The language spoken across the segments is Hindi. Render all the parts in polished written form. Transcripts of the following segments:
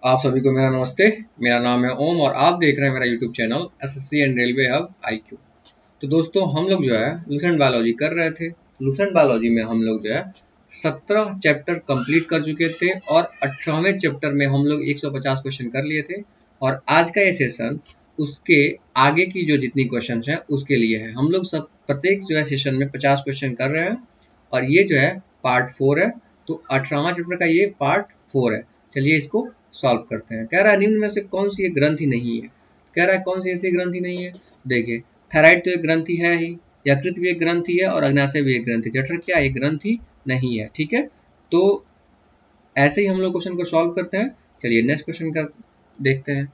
आप सभी को मेरा नमस्ते। मेरा नाम है ओम और आप देख रहे हैं मेरा YouTube channel SSC and railway hub IQ. तो दोस्तों हम लोग जो है लुसेंट बायोलॉजी कर रहे थे। लुसेंट बायोलॉजी में हम लोग जो है 17 चैप्टर कंप्लीट कर चुके थे और 18वें चैप्टर में हम लोग 150 क्वेश्चन कर लिए थे। और आज का ये सेशन उसके आगे की जो जितनी क्वेश्चन है उसके लिए है। हम लोग सब प्रत्येक जो है सेशन में 50 क्वेश्चन कर रहे हैं और ये जो है पार्ट 4 है। तो 18वां चैप्टर का ये पार्ट 4 है। चलिए इसको सॉल्व करते हैं। कह रहा है निम्न में से कौन सी एक ग्रंथि नहीं है। कह रहा है कौन सी ऐसी ग्रंथि नहीं है। देखिए थायराइड तो एक ग्रंथि है ही, यकृत भी एक ग्रंथि है और अग्नाशय भी एक ग्रंथि। जठर क्या एक ग्रंथि नहीं है। ठीक है, तो ऐसे ही हम लोग क्वेश्चन को सॉल्व करते हैं। चलिए नेक्स्ट क्वेश्चन का देखते हैं।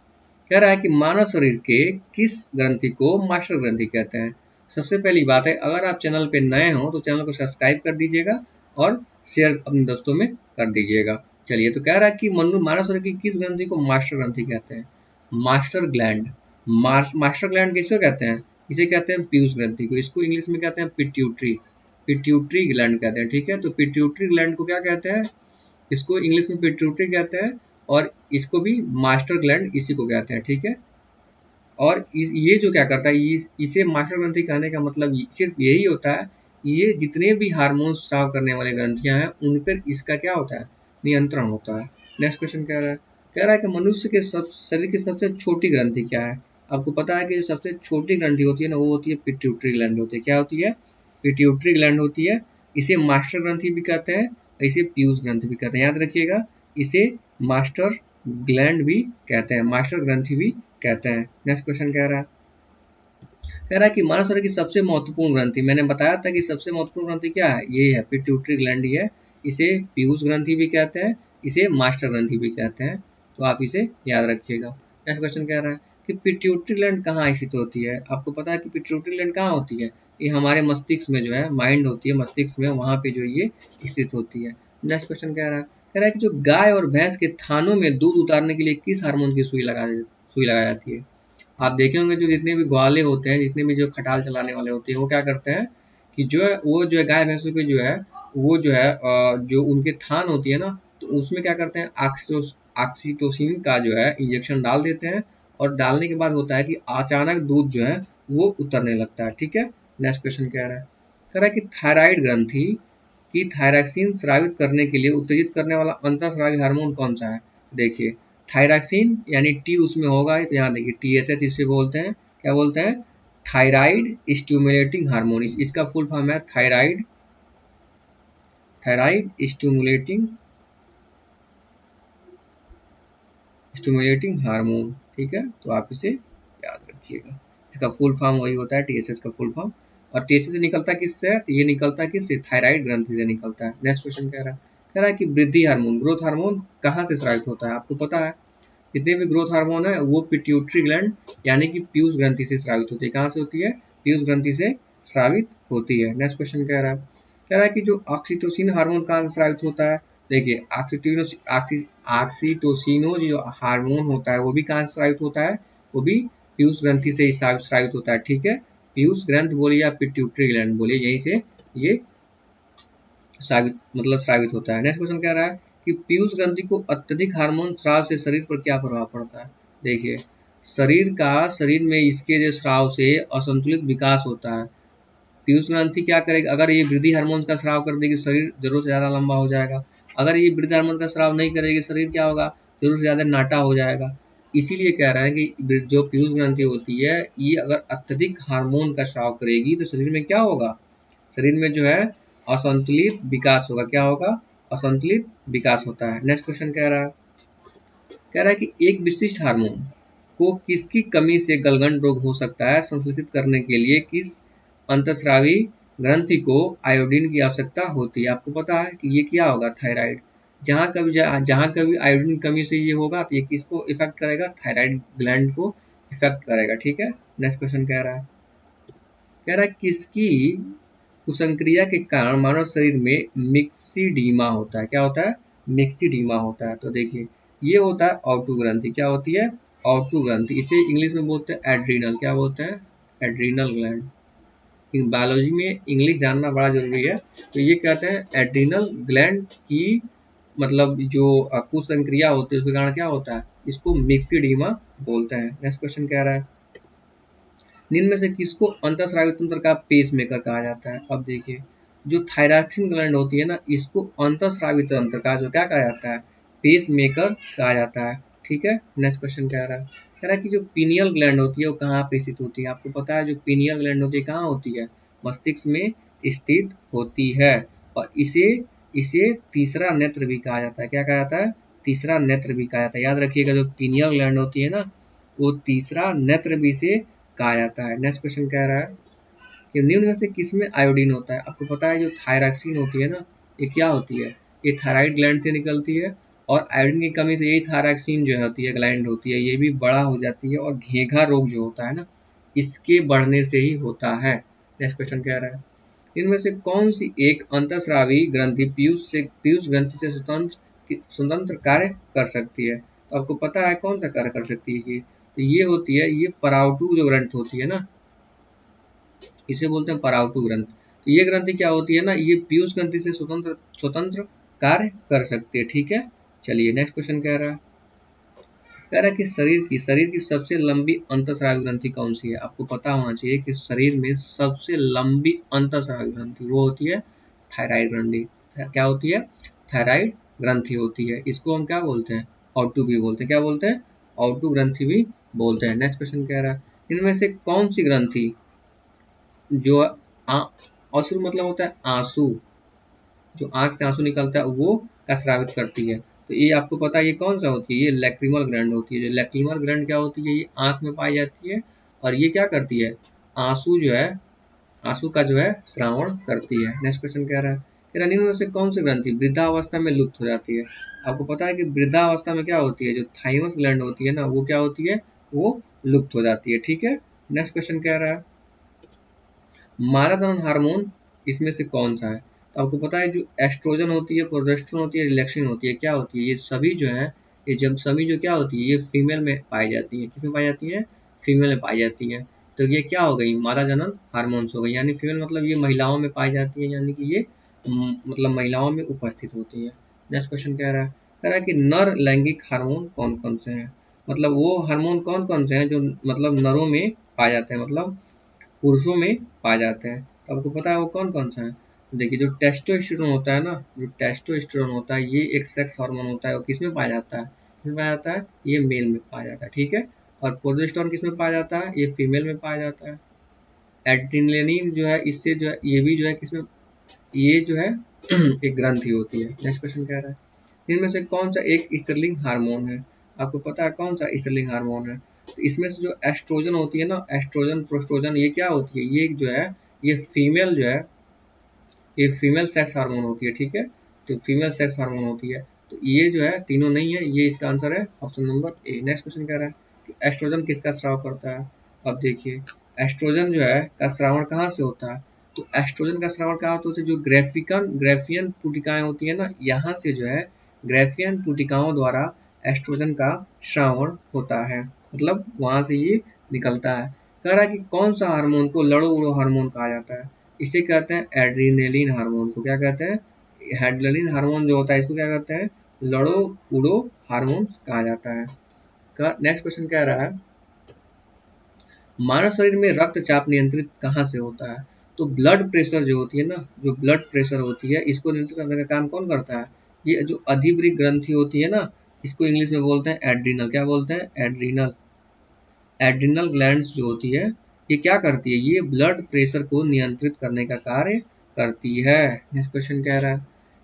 कह रहा है कि मानव शरीर के किस ग्रंथि को मास्टर ग्रंथि कहते हैं। सबसे पहली बात है, अगर आप चैनल पे नए हो तो चैनल को सब्सक्राइब कर दीजिएगा और शेयर अपने दोस्तों में कर दीजिएगा। चलिए, तो कह रहा है कि मानव शरीर की किस ग्रंथि को मास्टर ग्रंथि कहते हैं। Master gland. मास्टर ग्लैंड किसको कहते हैं, इसे कहते हैं पीयूष ग्रंथि को। इसको इंग्लिश में कहते हैं पिट्यूटरी। पिट्यूटरी ग्लैंड कहते हैं। ठीक है, तो पिट्यूटरी ग्लैंड को क्या कहते हैं, इसको इंग्लिश में पिट्यूटरी कहते हैं और इसको भी मास्टर ग्लैंड इसी को कहते हैं। ठीक है, और ये जो क्या करता है, इसे मास्टर ग्रंथि कहने का मतलब सिर्फ यही होता है, ये जितने भी हार्मोन स्राव करने वाले ग्रंथियां हैं उन पर इसका क्या होता है, नियंत्रण होता है। नेक्स्ट क्वेश्चन कह रहा है कि मनुष्य के शरीर की सबसे छोटी ग्रंथि क्या है। आपको पता है कि जो सबसे छोटी ग्रंथि होती है ना, वो होती है पिट्यूटरी ग्लैंड होती है। क्या होती है, पिट्यूटरी ग्लैंड होती है। इसे मास्टर ग्रंथि भी कहते हैं, इसे पीयूष ग्रंथि भी कहते हैं। याद रखिएगा, इसे मास्टर ग्लैंड भी कहते हैं, मास्टर ग्रंथि भी कहते हैं। नेक्स्ट क्वेश्चन कह रहा है कि मानव शरीर की सबसे महत्वपूर्ण ग्रंथि, मैंने बताया था कि सबसे महत्वपूर्ण ग्रंथि क्या है, ये है पिट्यूटरी ग्लैंड ही है। इसे पीयूष ग्रंथि भी कहते हैं, इसे मास्टर ग्रंथि भी कहते हैं। तो आप इसे याद रखिएगा। नेक्स्ट क्वेश्चन कह रहा है कि पिट्यूटरी ग्लैंड कहाँ स्थित होती है। आपको पता है कि पिट्यूटरी ग्लैंड कहाँ होती है, ये हमारे मस्तिष्क में जो है, माइंड होती है मस्तिष्क में, वहां पे जो ये स्थित होती है। नेक्स्ट क्वेश्चन कह रहा है कि जो गाय और भैंस के थानों में दूध उतारने के लिए किस हार्मोन की सुई लगाई जाती है। आप देखे होंगे जो जितने भी ग्वाले होते हैं, जितने भी जो खटाल चलाने वाले होते हैं, वो क्या करते हैं कि जो है वो जो है गाय भैंसों के जो है वो जो है जो उनके थान होती है ना, तो उसमें क्या करते हैं, ऑक्सीटोसिन का जो है इंजेक्शन डाल देते हैं और डालने के बाद होता है कि अचानक दूध जो है वो उतरने लगता है। ठीक है, नेक्स्ट क्वेश्चन कह रहा है कि थायराइड ग्रंथि की थायरॉक्सिन स्रावित करने के लिए उत्तेजित करने वाला अंतःस्रावी हार्मोन कौन सा है। देखिए थायरॉक्सिन यानी टी उसमें होगा, तो यहाँ देखिए TSH इसे बोलते हैं, क्या बोलते हैं, थायराइड स्टिमुलेटिंग हार्मोन। इसका फुल फॉर्म है थायराइड थायराइड स्टिमुलेटिंग हार्मोन। ठीक है, तो आप इसे याद रखिएगा। इसका फुल फॉर्म वही होता है, TSH का फुल फॉर्म। और TSH निकलता किससे है, तो ये निकलता किससे, थायराइड ग्रंथि से निकलता है। नेक्स्ट क्वेश्चन कह रहा है कि वृद्धि हार्मोन, ग्रोथ हार्मोन कहाँ से स्रावित होता है। आपको पता है जितने भी ग्रोथ हार्मोन है वो पिट्यूटरी ग्लैंड यानी कि पीयूष ग्रंथि से स्रावित होती है। कहाँ से होती है, पीयूष ग्रंथि से स्रावित होती है। नेक्स्ट क्वेश्चन कह रहा है कि जो ऑक्सीटोसिन हार्मोन कहाँ से स्रावित होता है। देखिए ऑक्सीटोसिनो जो हार्मोन होता है वो भी कहाँ से स्रावित होता है, वो भी पीयूष ग्रंथि से ही स्रावित होता है। ठीक है, पीयूष ग्रंथ बोलिए या पिट्यूटरी ग्लैंड बोलिए, यहीं से ये स्रावित होता है। नेक्स्ट क्वेश्चन कह रहा है कि पीयूष ग्रंथि को अत्यधिक हार्मोन स्राव से शरीर पर क्या प्रभाव पड़ता है। देखिए शरीर में इसके जो स्राव से असंतुलित विकास होता है। पीयूष ग्रंथि क्या करेगी, अगर ये वृद्धि हार्मोन का स्राव कर देगी शरीर जरूर से ज्यादा लंबा हो जाएगा। अगर ये वृद्धि हार्मोन का स्राव नहीं करेगी शरीर क्या होगा, जरूर से ज्यादा नाटा हो जाएगा। इसीलिए कह रहा है कि जो पीयूष ग्रंथि होती है ये अगर अत्यधिक हार्मोन का स्राव करेगी तो शरीर में क्या होगा, शरीर में जो है असंतुलित विकास होगा। क्या होगा, असंतुलित विकास होता है। नेक्स्ट क्वेश्चन कह रहा है कि एक विशिष्ट हार्मोन को किसकी कमी से गलगंड रोग हो सकता है, संश्लेषित करने के लिए किस अंतःस्रावी ग्रंथि को आयोडीन की आवश्यकता होती है। आपको पता है कि ये क्या होगा, थायराइड। जहां कभी आयोडीन की कमी से ये होगा तो ये किसको इफेक्ट करेगा, थायराइड ग्लैंड को इफेक्ट करेगा। ठीक है, नेक्स्ट क्वेश्चन कह रहा है किसकी कुसंक्रिया के कारण मानव शरीर में मिक्सिडीमा होता है। क्या होता है, मिक्सिडीमा होता है। तो देखिए ये होता है ऑटू ग्रंथि। क्या होती है, ऑटू ग्रंथि। इसे इंग्लिश में बोलते हैं एड्रीनल। क्या बोलते हैं, एड्रीनल ग्लैंड। बायोलॉजी में इंग्लिश जानना बड़ा जरूरी है। तो ये कहते हैं एड्रीनल ग्लैंड की मतलब जो कुसंक्रिया होती है उसके कारण क्या होता है, इसको मिक्सिडीमा बोलते हैं। नेक्स्ट क्वेश्चन कह रहा है निम्न में से किसको अंतःस्रावी तंत्र का पेसमेकर कहा जाता है। अब देखिए जो थायरॉक्सिन ग्लैंड होती है ना, इसको अंतःस्रावी तंत्र का जो क्या कहा जाता है, पेसमेकर कहा जाता है। ठीक है, नेक्स्ट क्वेश्चन कह रहा है कि जो पीनियल ग्लैंड होती है वो कहाँ पे स्थित होती है। आपको पता है जो पीनियल ग्लैंड होती है कहाँ होती है, मस्तिष्क में स्थित होती है। और इसे इसे तीसरा नेत्र भी कहा जाता है। क्या कहा जाता है, तीसरा नेत्र भी कहा जाता है। याद रखिएगा जो पीनियल ग्लैंड होती है ना, वो तीसरा नेत्र भी से कहा जाता है। नेक्स्ट क्वेश्चन कह रहा है कि निम्न में से किसमें आयोडीन होता है। आपको पता है जो थायरॉक्सिन होती है ना, ये क्या होती है, ये थायराइड ग्लैंड से निकलती है और आयोडीन की कमी से यही थायरॉक्सिन जो होती है ग्लैंड होती है, ये भी बड़ा हो जाती है और घेघा रोग जो होता है ना, इसके बढ़ने से ही होता है। नेक्स्ट क्वेश्चन कह रहा है इनमें से कौन सी एक अंतःस्रावी ग्रंथि पीयूष ग्रंथि से स्वतंत्र स्वतंत्र कार्य कर सकती है। तो आपको पता है कौन सा कार्य कर सकती है ये, तो ये होती है, ये परावटू जो ग्रंथ होती है ना, इसे बोलते हैं परावटू ग्रंथ। तो ये ग्रंथि क्या होती है ना, ये पीयूष ग्रंथि से स्वतंत्र स्वतंत्र कार्य कर सकती है। ठीक है, चलिए नेक्स्ट क्वेश्चन कह रहा है कि शरीर की सबसे लंबी अंतःस्रावी ग्रंथि कौन सी है। आपको पता होना चाहिए कि शरीर में सबसे लंबी अंतःस्रावी ग्रंथि वो होती है थायराइड ग्रंथि। क्या होती है, थायराइड ग्रंथि होती है। इसको हम क्या बोलते हैं, ऑटू भी बोलते हैं। क्या बोलते हैं, ऑटू ग्रंथि भी बोलते हैं। नेक्स्ट क्वेश्चन कह रहा है इनमें से कौन सी ग्रंथि जो अश्रु मतलब होता है आंसू, जो आंख से आंसू निकलता है वो का स्रावित करती है। तो ये आपको पता है ये कौन सा होती है, ये लैक्रिमल ग्लैंड होती है। जो लैक्रिमल ग्लैंड क्या होती है, ये आंख में पाई जाती है और ये क्या करती है, आंसू जो है, आंसू का जो है श्रावण करती है। नेक्स्ट क्वेश्चन कह रहा है निम्न में से कौन सी ग्रंथि वृद्धावस्था में लुप्त हो जाती है। आपको पता है कि वृद्धावस्था में क्या होती है, जो थाइमस ग्लैंड होती है ना, वो क्या होती है, वो लुप्त हो जाती है। ठीक है, नेक्स्ट क्वेश्चन कह रहा है माराथन हार्मोन इसमें से कौन सा है। तो आपको पता है जो एस्ट्रोजन होती है, प्रोजेस्टेरोन होती है, रिलैक्सिन होती है, क्या होती है, ये सभी जो है, ये जब सभी जो क्या होती है, ये फीमेल में पाई जाती है। किसमें पाई जाती है, फीमेल में पाई जाती है। तो ये क्या हो गई, मादा जनन हार्मोन्स हो गई, यानी फीमेल मतलब ये महिलाओं में पाई जाती है, यानी कि ये मतलब महिलाओं में उपस्थित होती है। नेक्स्ट क्वेश्चन कह रहा है कि नर लैंगिक हार्मोन कौन कौन से हैं। मतलब वो हार्मोन कौन कौन से हैं जो मतलब नरों में पाए जाते हैं, मतलब पुरुषों में पाए जाते हैं। तो आपको पता है वो कौन कौन सा है। तो देखिए जो टेस्टोस्टेरोन होता है ना, जो टेस्टोस्टेरोन होता है ये एक सेक्स हार्मोन होता है और किसमें पाया जाता है, किसमें पाया जाता है, ये मेल में पाया जाता है। ठीक है, और प्रोजेस्टेरोन किसमें पाया जाता है, ये फीमेल में पाया जाता है। एड्रेनलिन जो है, इससे जो है ये भी जो है किसमें, ये जो है एक ग्रंथि होती है। नेक्स्ट क्वेश्चन कह रहा है इनमें से कौन सा एक स्त्रीलिंग हार्मोन है। आपको पता है कौन सा स्त्रीलिंग हार्मोन है। तो इसमें से जो एस्ट्रोजन होती है ना, एस्ट्रोजन प्रोस्ट्रोजन, ये क्या होती है, ये जो है, ये फीमेल जो है, ये फीमेल सेक्स हार्मोन होती है। ठीक है, तो फीमेल सेक्स हार्मोन होती है। तो ये जो है तीनों नहीं है, ये इसका आंसर है option number A. Next question कह रहा है कि एस्ट्रोजन किसका स्राव करता है। अब देखिए एस्ट्रोजन जो है का श्रावण कहाँ से होता है। तो एस्ट्रोजन का श्रावण कहाँ होता है, जो ग्रेफियन पुटिकाएं होती है ना, यहाँ से जो है ग्रेफियन पुटिकाओं द्वारा एस्ट्रोजन का श्रावण होता है, मतलब वहां से ये निकलता है। कह रहा है कि कौन सा हार्मोन को लड़ो उड़ो हार्मोन कहा जाता है। इसे कहते हैं एड्रीनेलिन हार्मोन को। क्या कहते हैं, एड्रेनलिन हार्मोन जो होता है इसको क्या कहते हैं, लड़ो उड़ो हार्मोन कहा जाता है। नेक्स्ट क्वेश्चन कह रहा है मानव शरीर में रक्तचाप नियंत्रित कहाँ से होता है। तो ब्लड प्रेशर जो होती है ना, जो ब्लड प्रेशर होती है, इसको नियंत्रित करने का काम कौन करता है, ये जो अधिवृक्क ग्रंथि होती है ना, इसको इंग्लिश में बोलते हैं एड्रीनल। क्या बोलते हैं, एड्रीनल। एड्रिनल ग्लैंड्स जो होती है ये क्या करती है, ये ब्लड प्रेशर को नियंत्रित करने का कार्य करती है। नेक्स्ट क्वेश्चन कह रहा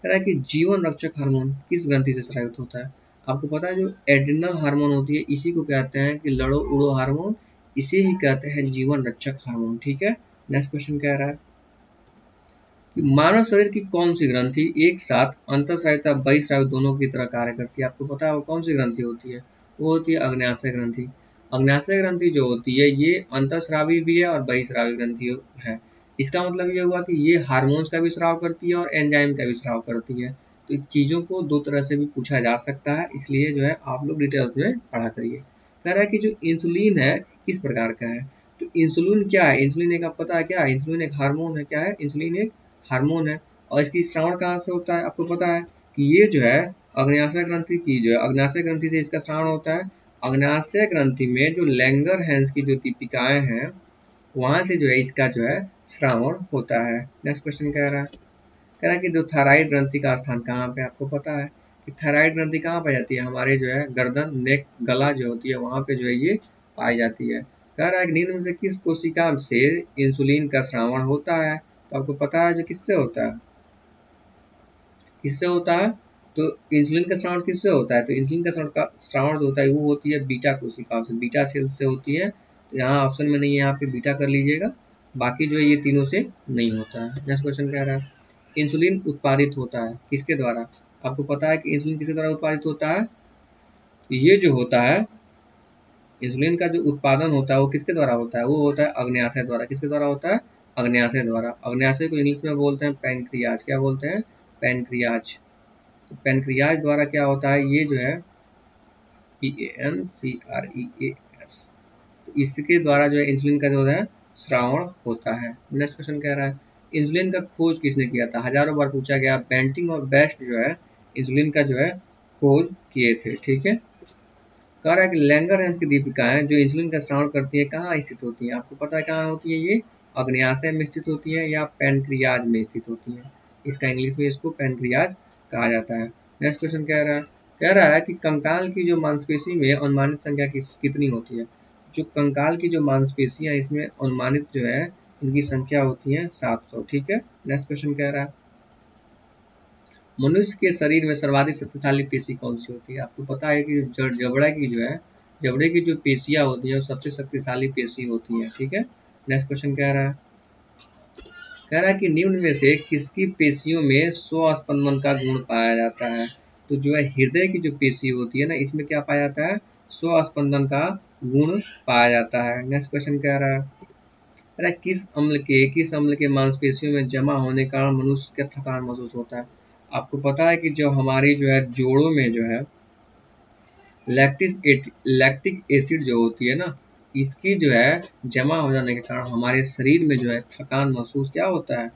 है कि जीवन रक्षक हार्मोन किस ग्रंथि से स्रावित होता है। आपको पता है जो एड्रिनल हार्मोन होती है इसी को कहते हैं कि लड़ो उड़ो हार्मोन, इसे ही कहते हैं जीवन रक्षक हार्मोन। ठीक है, नेक्स्ट क्वेश्चन कह रहा है कि मानव शरीर की कौन सी ग्रंथि एक साथ अंतःस्राविता बहिस्रावित दोनों की तरह कार्य करती है। आपको पता है वो कौन सी ग्रंथि होती है, वो होती है अग्न्याशय ग्रंथि। अग्न्याशय ग्रंथि जो होती है ये अंतःस्रावी भी है और बहिस्रावी ग्रंथि है। इसका मतलब ये हुआ कि ये हार्मोन्स का भी स्राव करती है और एंजाइम का भी स्राव करती है। तो इन चीज़ों को दो तरह से भी पूछा जा सकता है, इसलिए जो है आप लोग डिटेल्स में पढ़ा करिए। कह रहा है कि जो इंसुलिन है किस प्रकार का है। तो इंसुलिन क्या है, इंसुलिन एक, आप पता है क्या है, इंसुलिन एक हार्मोन है। क्या है, इंसुलिन एक हार्मोन है। और इसकी श्रावण कहाँ से होता है, आपको पता है कि ये जो है अग्न्याशय ग्रंथि की जो है अग्न्याशय ग्रंथि से इसका श्रावण होता है। अग्न्याशय ग्रंथि में जो लैंगरहैंस की जो दीपिकाएं हैं वहां से जो है इसका जो है श्रावण होता है। नेक्स्ट क्वेश्चन कह रहा है कि जो थायराइड ग्रंथि का स्थान कहाँ पे, आपको पता है कि थायराइड ग्रंथि कहाँ पाई जाती है, हमारे जो है गर्दन, नेक, गला जो होती है वहां पे जो है ये पाई जाती है। कह रहा है कि निम्न में से किस कोशिका से इंसुलिन का श्रावण होता है, तो आपको पता है जो किससे होता है, किससे होता है, तो इंसुलिन का श्रावण किससे होता है, तो इंसुलिन का श्रावण जो होता है वो होती है बीटा कोशिकाओं से, बीटा सेल्स से होती है। तो यहाँ ऑप्शन में नहीं है, यहाँ पे बीटा कर लीजिएगा, बाकी जो है ये तीनों से नहीं होता है। नेक्स्ट क्वेश्चन कह रहा है इंसुलिन उत्पादित होता है किसके द्वारा, आपको पता है कि इंसुलिन किसके द्वारा उत्पादित होता है, तो ये जो होता है इंसुलिन का जो उत्पादन होता है वो किसके द्वारा होता है, वो होता है अग्न्याशय द्वारा। किसके द्वारा होता है, अग्न्याशय द्वारा। अग्न्याशय को इंग्लिश में बोलते हैं पैनक्रियाज, क्या बोलते हैं, पैनक्रियाज। पैनक्रियाज द्वारा क्या होता है, ये जो है PANCREAS, तो इसके द्वारा जो है इंसुलिन का जो है श्रावण होता है। नेक्स्ट क्वेश्चन कह रहा है इंसुलिन का खोज किसने किया था, हजारों बार पूछा गया। बेंटिंग और बेस्ट जो है इंसुलिन का जो है खोज किए थे। ठीक है, कह रहा है कि लैंगरहैंस की दीपिकाएं जो इंसुलिन का श्रावण करती है कहाँ स्थित होती हैं, आपको पता है कहाँ होती है, ये अग्न्याशय में स्थित होती है या पैनक्रियाज में स्थित होती है। इसका इंग्लिश में इसको पैनक्रियाज कहा जाता है। नेक्स्ट क्वेश्चन कह रहा है कि कंकाल की जो मांसपेशी में अनुमानित संख्या कितनी होती है, जो कंकाल की जो मांसपेशियां इसमें अनुमानित जो है इनकी संख्या होती है 700। ठीक है, नेक्स्ट क्वेश्चन कह रहा है मनुष्य के शरीर में सर्वाधिक शक्तिशाली पेशी कौन सी होती है, आपको पता है कि जबड़े की जो है जबड़े की जो पेशियां होती है वो सबसे शक्तिशाली पेशी होती है। ठीक है, नेक्स्ट क्वेश्चन कह रहा है कि निम्न में से किसकी पेशियों में स्वस्पंदन का गुण पाया जाता है, तो जो है हृदय की जो पेशी होती है ना इसमें क्या पाया जाता है, स्वस्पंदन का गुण पाया जाता है। नेक्स्ट क्वेश्चन कह रहा है किस अम्ल के मांसपेशियों में जमा होने के कारण मनुष्य का थकान महसूस होता है, आपको पता है कि जो हमारी जो है जोड़ों में जो है लैक्टिक एसिड जो होती है ना इसकी जो है जमा हो जाने के कारण हमारे शरीर में जो है थकान महसूस क्या होता है।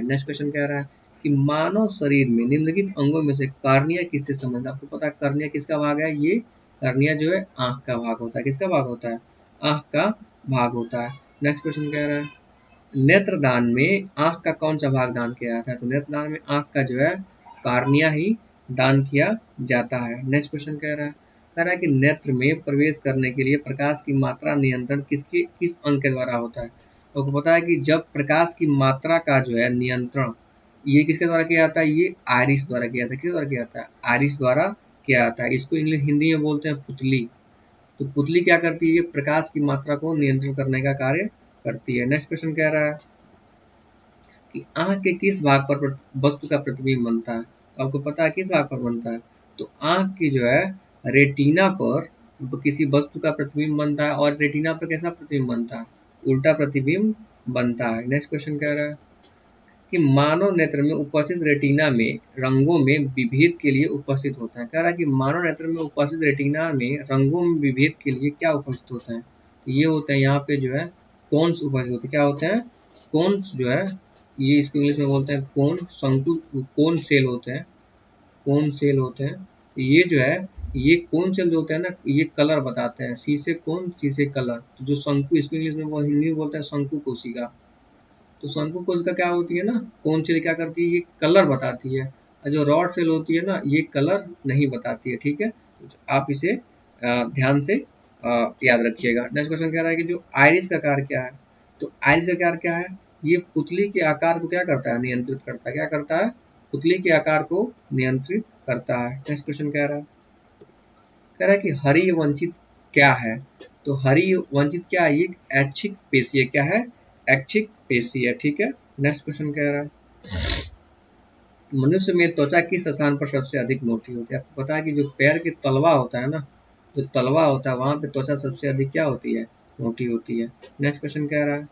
नेक्स्ट क्वेश्चन कह रहा है कि मानव शरीर में निम्नलिखित अंगों में से कार्निया किससे संबंधित है, आपको पता है कार्निया किसका भाग है, ये कार्निया जो है आंख का भाग होता है। किसका भाग होता है, आंख का भाग होता है। नेक्स्ट क्वेश्चन कह रहा है नेत्रदान में आंख का कौन सा भाग दान किया जाता है, तो नेत्रदान में आंख का जो है कार्निया ही दान किया जाता है। नेक्स्ट क्वेश्चन कह रहा है कि नेत्र में प्रवेश करने के लिए प्रकाश की मात्रा नियंत्रण किस अंग के द्वारा होता है, तो आपको पता है कि जब प्रकाश की मात्रा का जो है नियंत्रण ये किसके द्वारा किया जाता है, ये आयरिस द्वारा किया जाता है। किस द्वारा किया जाता है, आयरिस द्वारा किया जाता है। इसको इंग्लिश हिंदी में बोलते हैं पुतली। तो पुतली क्या करती है, ये प्रकाश की मात्रा को नियंत्रण करने का कार्य करती है। नेक्स्ट क्वेश्चन कह रहा है कि आंख के किस भाग पर वस्तु का प्रतिबिंब बनता है, तो आपको पता है किस भाग पर बनता है, तो आंख की जो है रेटिना पर किसी वस्तु का प्रतिबिंब बनता है। और रेटिना पर कैसा प्रतिबिंब बनता है, उल्टा प्रतिबिंब बनता है। नेक्स्ट क्वेश्चन कह रहा है कि मानव नेत्र में उपस्थित रेटिना में रंगों में विभेद के लिए उपस्थित होता है। कह रहा है कि मानव नेत्र में उपस्थित रेटिना में रंगों में विभेद के लिए क्या उपस्थित होता है, तो ये होता है यहाँ पे जो है कोन्स उपस्थित होते हैं। क्या होते हैं, कोन्स जो है ये इसको इंग्लिश में बोलते हैं कोन, शंकु कोन सेल होते हैं, कोन सेल होते हैं। तो ये जो है ये कोन सेल जो होते हैं ना ये कलर बताते हैं, सी से कोन, सी से कलर। तो जो शंकु इसको इंग्लिश में हिंदी में बोलते हैं शंकु कोशिका। तो शंकु कोशिका क्या होती है ना, कोन सेल क्या करती है, ये कलर बताती है। और जो रॉड सेल होती है ना ये कलर नहीं बताती है। ठीक है, तो आप इसे ध्यान से याद रखिएगा। नेक्स्ट क्वेश्चन कह रहा है कि जो आइरिस का कार्य क्या है, तो आइरिस का कार्य क्या है, ये पुतली के आकार को क्या करता है, नियंत्रित करता है। क्या करता है, पुतली के आकार को नियंत्रित करता है। नेक्स्ट क्वेश्चन कह रहा है कि हरि वंचित क्या है, तो हरि वंचित क्या है, ये ऐच्छिक पेशी है। क्या है, ऐच्छिक पेशी है। ठीक है, नेक्स्ट क्वेश्चन कह रहा है मनुष्य में त्वचा किस स्थान पर सबसे अधिक मोटी होती है, आपको पता है कि जो पैर के तलवा होता है ना, जो तलवा होता है वहां पे त्वचा सबसे अधिक क्या होती है, मोटी होती है। नेक्स्ट क्वेश्चन कह रहा है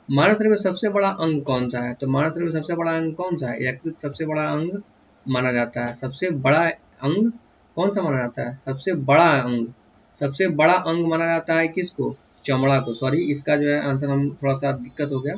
मानव शरीर में सबसे बड़ा अंग कौन सा है, तो मानव शरीर में सबसे बड़ा अंग कौन सा है, यकृत सबसे बड़ा अंग माना जाता है। सबसे बड़ा अंग कौन सा माना जाता है, सबसे बड़ा अंग, सबसे बड़ा अंग माना जाता है किसको, चमड़ा को। सॉरी इसका जो है आंसर हम थोड़ा सा दिक्कत हो गया,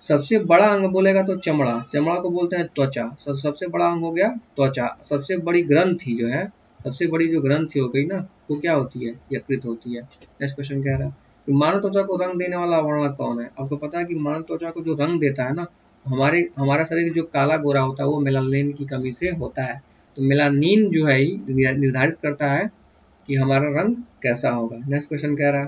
सबसे बड़ा अंग बोलेगा तो चमड़ा, चमड़ा को बोलते हैं त्वचा। सबसे बड़ा अंग हो गया त्वचा। सबसे बड़ी ग्रंथि जो है, सबसे बड़ी जो ग्रंथि हो गई ना, वो क्या होती है? यकृत होती है। नेक्स्ट क्वेश्चन कह रहा है कि मानव त्वचा को रंग देने वाला वर्णक कौन है? आपको पता है कि मानव त्वचा को जो रंग देता है ना, हमारा शरीर जो काला गोरा होता है वो मेलानिन की कमी से होता है। तो मेलानिन जो है निर्धारित करता है कि हमारा रंग कैसा होगा। नेक्स्ट क्वेश्चन कह रहा है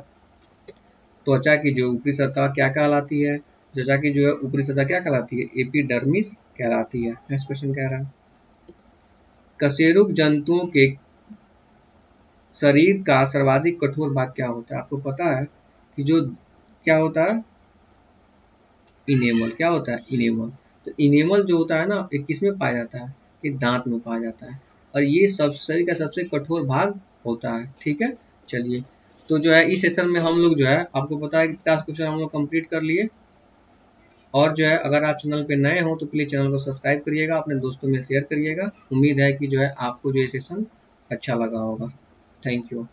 त्वचा की जो ऊपरी सतह क्या कहलाती है? त्वचा की जो है ऊपरी सतह क्या कहलाती है? एपिडर्मिस कहलाती है। नेक्स्ट क्वेश्चन कह रहा है कशेरुक जंतुओं के शरीर का सर्वाधिक कठोर भाग क्या होता है? आपको पता है कि जो क्या होता है? इनेमल। क्या होता है? इनेमल। तो इनेमल जो होता है ना, ये किस में पाया जाता है? ये दांत में पाया जाता है, और ये सब शरीर का सबसे कठोर भाग होता है। ठीक है, चलिए। तो जो है इस सेशन में हम लोग जो है, आपको पता है कि 50 क्वेश्चन हम लोग कंप्लीट कर लिए। और जो है अगर आप चैनल पे नए हो तो प्लीज़ चैनल को सब्सक्राइब करिएगा, अपने दोस्तों में शेयर करिएगा। उम्मीद है कि जो है आपको जो ये सेशन अच्छा लगा होगा। Thank you.